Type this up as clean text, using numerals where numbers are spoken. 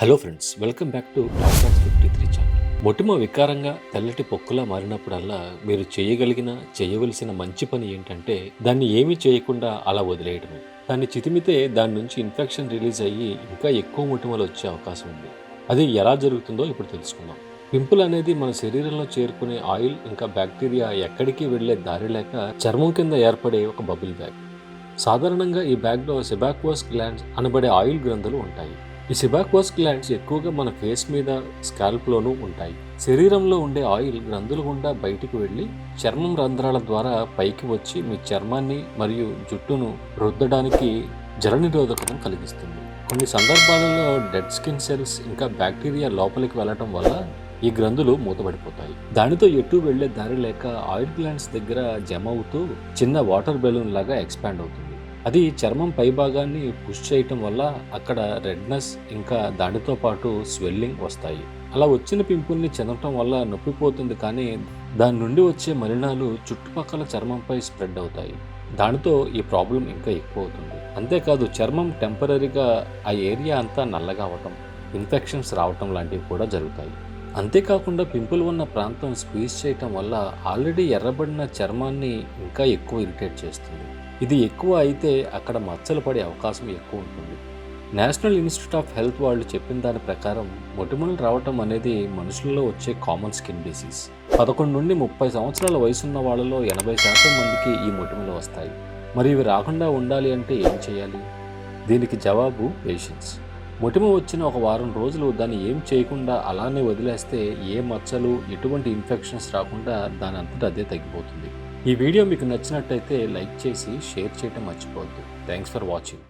Hello friends, welcome back to doctors 53 channel. మొటిమ వికారంగా తెల్లటి పొక్కులా మారినప్పుడల్లా మీరు చేయవలసిన మంచి పని ఏంటంటే దాన్ని ఏమీ చేయకుండా అలా వదిలేయడమే. దాన్ని చితిమితే దాని నుంచి ఇన్ఫెక్షన్ రిలీజ్ అయ్యి ఇంకా ఎక్కువ మొటిమలు వచ్చే అవకాశం ఉంది. అది ఎలా జరుగుతుందో ఇప్పుడు తెలుసుకుందాం. పింపుల్ అనేది మన శరీరంలో చేరుకునే ఆయిల్ ఇంకా బ్యాక్టీరియా ఎక్కడికి వెళ్లే దారి లేక చర్మం కింద ఏర్పడే ఒక బబుల్ బ్యాగ్. సాధారణంగా ఈ బ్యాగ్లో సెబాక్వస్ గ్లాండ్స్ అనబడే ఆయిల్ గ్రంథులు ఉంటాయి. ఈ సెబాక్వస్ గ్లాండ్స్ ఎక్కువగా మన ఫేస్ మీద, స్కాల్ప్లోనూ ఉంటాయి. శరీరంలో ఉండే ఆయిల్ గ్రంథుల గుండా బయటికి వెళ్లి చర్మం రంధ్రాల ద్వారా పైకి వచ్చి మీ చర్మాన్ని మరియు జుట్టును రుద్దడానికి జలనిరోధకతను కలిగిస్తుంది. కొన్ని సందర్భాలలో డెడ్ స్కిన్ సెల్స్ ఇంకా బ్యాక్టీరియా లోపలికి వెళ్లటం వల్ల ఈ గ్రంథులు మూతపడిపోతాయి. దానితో ఎటు వెళ్లే దారి లేక ఆయిల్ గ్లాండ్స్ దగ్గర జమ అవుతూ చిన్న వాటర్ బెలూన్ లాగా ఎక్స్పాండ్ అవుతుంది. అది చర్మం పైభాగాన్ని పుష్ చేయటం వల్ల అక్కడ రెడ్నెస్ ఇంకా దానితో పాటు స్వెల్లింగ్ వస్తాయి. అలా వచ్చిన పింపుల్ని చెందటం వల్ల నొప్పిపోతుంది, కానీ దాని నుండి వచ్చే మలినాలు చుట్టుపక్కల చర్మంపై స్ప్రెడ్ అవుతాయి. దానితో ఈ ప్రాబ్లం ఇంకా ఎక్కువ అవుతుంది. అంతేకాదు చర్మం టెంపరీగా ఆ ఏరియా అంతా నల్లగా అవటం, ఇన్ఫెక్షన్స్ రావటం లాంటివి కూడా జరుగుతాయి. అంతేకాకుండా పింపుల్ ఉన్న ప్రాంతం స్క్వీజ్ చేయటం వల్ల ఆల్రెడీ ఎర్రబడిన చర్మాన్ని ఇంకా ఎక్కువ ఇరిటేట్ చేస్తుంది. ఇది ఎక్కువ అయితే అక్కడ మచ్చలు పడే అవకాశం ఎక్కువ ఉంటుంది. నేషనల్ ఇన్స్టిట్యూట్ ఆఫ్ హెల్త్ వాళ్ళు చెప్పిన దాని ప్రకారం మొటిమలు రావటం అనేది మనుషుల్లో వచ్చే కామన్ స్కిన్ డిసీజ్. 11 నుండి 30 సంవత్సరాల వయసున్న వాళ్ళలో 80% మందికి ఈ మొటిమలు వస్తాయి. మరి ఇవి రాకుండా ఉండాలి అంటే ఏం చేయాలి? దీనికి జవాబు పేషెన్స్. మొటిమ వచ్చిన ఒక వారం రోజులు దాన్ని ఏం చేయకుండా అలానే వదిలేస్తే ఏ మచ్చలు, ఎటువంటి ఇన్ఫెక్షన్స్ రాకుండా దాని అంతటా అదే తగ్గిపోతుంది. ఈ వీడియో మీకు నచ్చినట్టయితే లైక్ చేసి షేర్ చేయడం మర్చిపోవద్దు. Thanks for watching.